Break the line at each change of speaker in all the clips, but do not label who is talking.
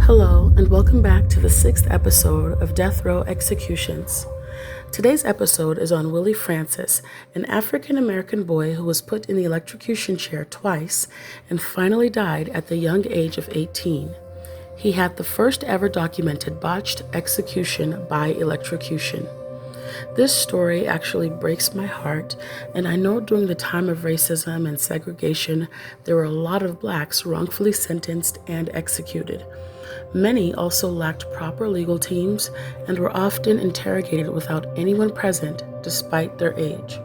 Hello, and welcome back to the 6th episode of Death Row Executions. Today's episode is on Willie Francis, an African-American boy who was put in the electrocution chair twice and finally died at the young age of 18. He had the first ever documented botched execution by electrocution. This story actually breaks my heart, and I know during the time of racism and segregation, there were a lot of blacks wrongfully sentenced and executed. Many also lacked proper legal teams and were often interrogated without anyone present, despite their age.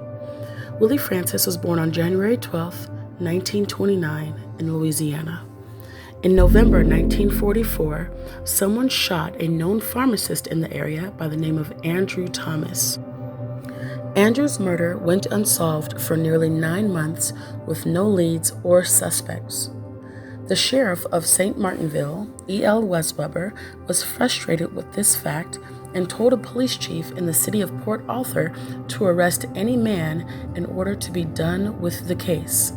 Willie Francis was born on January 12, 1929, in Louisiana. In November 1944, someone shot a known pharmacist in the area by the name of Andrew Thomas. Andrew's murder went unsolved for nearly 9 months with no leads or suspects. The sheriff of St. Martinville, E.L. Westweber, was frustrated with this fact and told a police chief in the city of Port Arthur to arrest any man in order to be done with the case.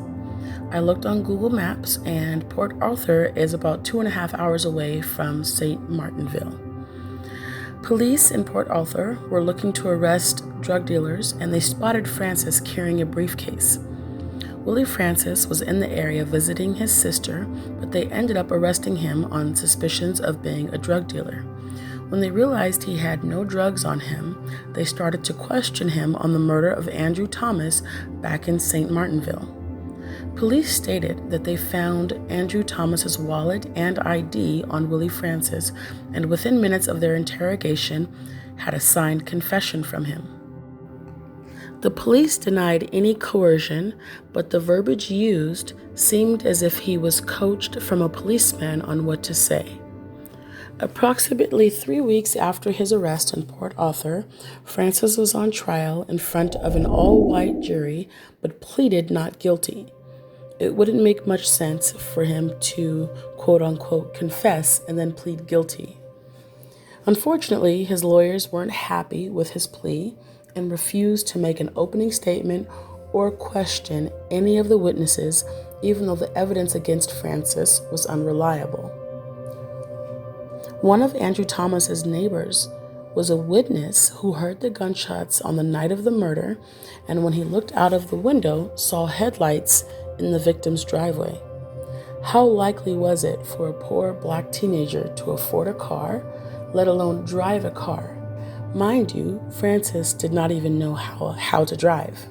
I looked on Google Maps, and Port Arthur is about 2.5 hours away from St. Martinville. Police in Port Arthur were looking to arrest drug dealers, and they spotted Francis carrying a briefcase. Willie Francis was in the area visiting his sister, but they ended up arresting him on suspicions of being a drug dealer. When they realized he had no drugs on him, they started to question him on the murder of Andrew Thomas back in St. Martinville. Police stated that they found Andrew Thomas's wallet and ID on Willie Francis, and within minutes of their interrogation, had a signed confession from him. The police denied any coercion, but the verbiage used seemed as if he was coached from a policeman on what to say. Approximately 3 weeks after his arrest in Port Arthur, Francis was on trial in front of an all-white jury, but pleaded not guilty. It wouldn't make much sense for him to, quote-unquote, confess and then plead guilty. Unfortunately, his lawyers weren't happy with his plea and refused to make an opening statement or question any of the witnesses, even though the evidence against Francis was unreliable. One of Andrew Thomas's neighbors was a witness who heard the gunshots on the night of the murder, and when he looked out of the window, saw headlights in the victim's driveway. How likely was it for a poor black teenager to afford a car, let alone drive a car? Mind you, Francis did not even know how to drive.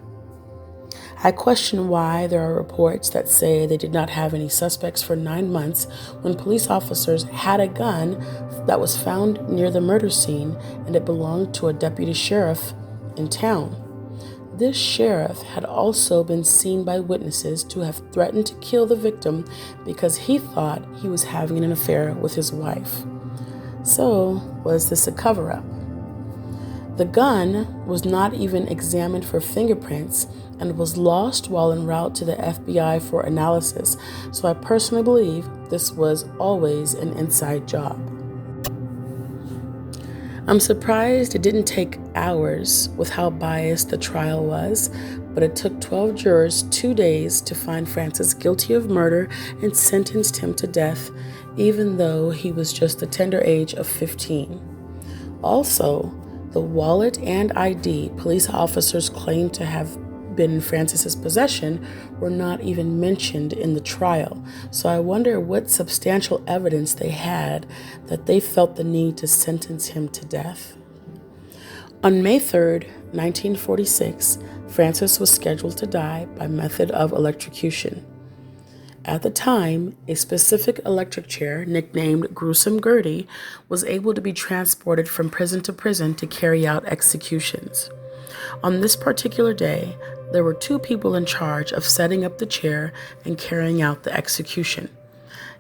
I question why there are reports that say they did not have any suspects for 9 months when police officers had a gun that was found near the murder scene, and it belonged to a deputy sheriff in town. This sheriff had also been seen by witnesses to have threatened to kill the victim because he thought he was having an affair with his wife. So, was this a cover-up? The gun was not even examined for fingerprints and was lost while en route to the FBI for analysis, so I personally believe this was always an inside job. I'm surprised it didn't take hours with how biased the trial was, but it took 12 jurors 2 days to find Francis guilty of murder and sentenced him to death, even though he was just the tender age of 15. Also, the wallet and ID police officers claimed to have been in Francis's possession were not even mentioned in the trial, so I wonder what substantial evidence they had that they felt the need to sentence him to death. On May 3rd, 1946, Francis was scheduled to die by method of electrocution. At the time, a specific electric chair, nicknamed Gruesome Gertie, was able to be transported from prison to prison to carry out executions. On this particular day, there were 2 people in charge of setting up the chair and carrying out the execution: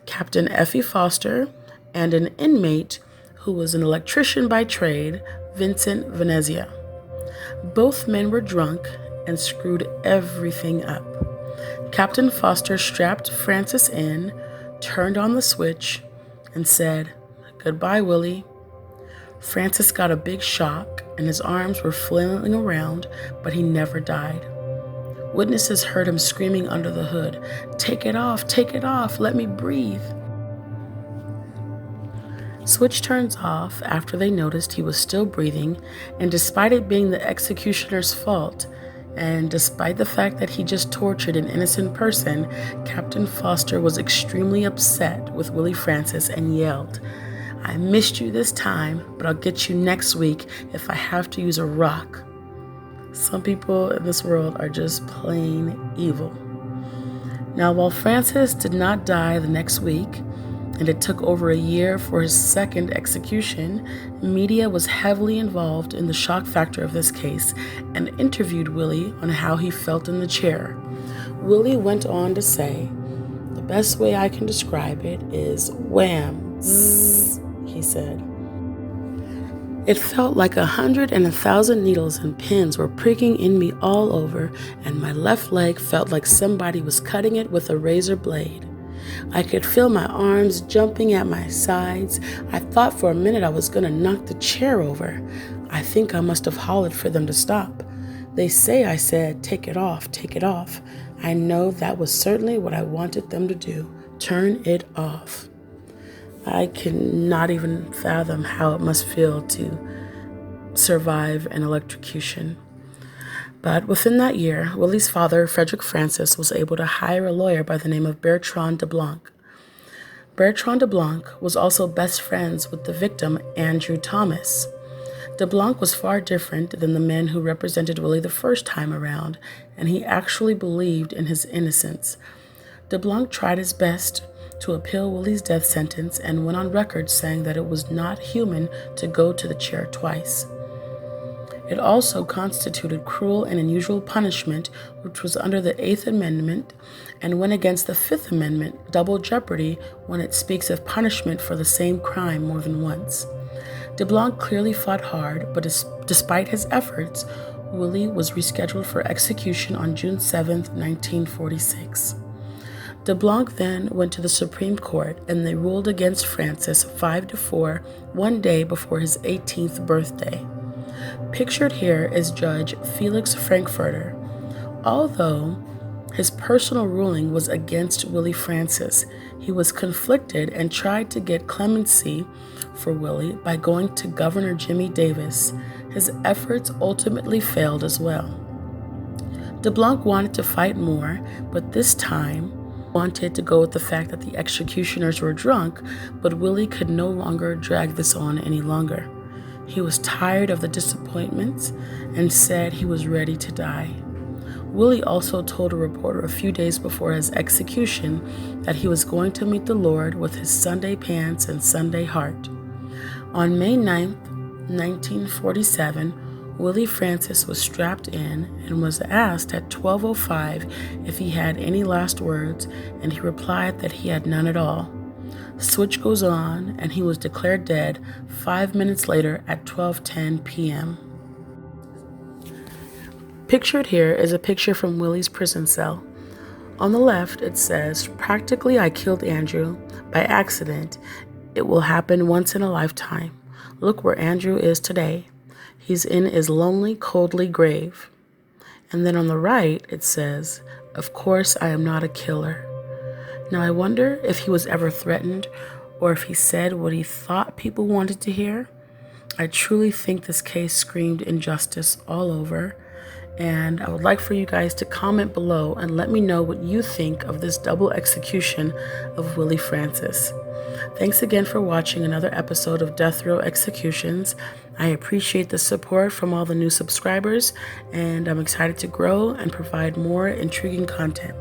Captain Effie Foster and an inmate who was an electrician by trade, Vincent Venezia. Both men were drunk and screwed everything up. Captain Foster strapped Francis in, turned on the switch, and said, "Goodbye, Willie." Francis got a big shock, and his arms were flailing around, but he never died. Witnesses heard him screaming under the hood, take it off, let me breathe." Switch turns off after they noticed he was still breathing, and despite it being the executioner's fault, and despite the fact that he just tortured an innocent person, Captain Foster was extremely upset with Willie Francis and yelled, "I missed you this time, but I'll get you next week if I have to use a rock." Some people in this world are just plain evil. Now, while Francis did not die the next week, and it took over a year for his second execution, media was heavily involved in the shock factor of this case and interviewed Willie on how he felt in the chair. Willie went on to say, "The best way I can describe it is wham, zzz," he said. "It felt like 100 and 1,000 needles and pins were pricking in me all over, and my left leg felt like somebody was cutting it with a razor blade. I could feel my arms jumping at my sides. I thought for a minute I was going to knock the chair over. I think I must have hollered for them to stop. They say I said, 'Take it off, take it off.' I know that was certainly what I wanted them to do. Turn it off." I cannot even fathom how it must feel to survive an electrocution. But within that year, Willie's father, Frederick Francis, was able to hire a lawyer by the name of Bertrand de Blanc. Bertrand de Blanc was also best friends with the victim, Andrew Thomas. De Blanc was far different than the men who represented Willie the first time around, and he actually believed in his innocence. De Blanc tried his best to appeal Willie's death sentence and went on record saying that it was not human to go to the chair twice. It also constituted cruel and unusual punishment, which was under the Eighth Amendment, and went against the Fifth Amendment, double jeopardy, when it speaks of punishment for the same crime more than once. De Blanc clearly fought hard, but despite his efforts, Willie was rescheduled for execution on June 7, 1946. De Blanc then went to the Supreme Court, and they ruled against Francis 5-4, one day before his 18th birthday. Pictured here is Judge Felix Frankfurter. Although his personal ruling was against Willie Francis, he was conflicted and tried to get clemency for Willie by going to Governor Jimmy Davis. His efforts ultimately failed as well. De Blanc wanted to fight more, but this time wanted to go with the fact that the executioners were drunk, but Willie could no longer drag this on any longer. He was tired of the disappointments and said he was ready to die. Willie also told a reporter a few days before his execution that he was going to meet the Lord with his Sunday pants and Sunday heart. On May 9, 1947, Willie Francis was strapped in and was asked at 12:05 if he had any last words, and he replied that he had none at all. Switch goes on, and he was declared dead 5 minutes later at 12:10 p.m. Pictured here is a picture from Willie's prison cell. On the left, it says, "Practically, I killed Andrew by accident. It will happen once in a lifetime. Look where Andrew is today. He's in his lonely, coldly grave." And then on the right, it says, "Of course, I am not a killer." Now, I wonder if he was ever threatened or if he said what he thought people wanted to hear. I truly think this case screamed injustice all over, and I would like for you guys to comment below and let me know what you think of this double execution of Willie Francis. Thanks again for watching another episode of Death Row Executions. I appreciate the support from all the new subscribers, and I'm excited to grow and provide more intriguing content.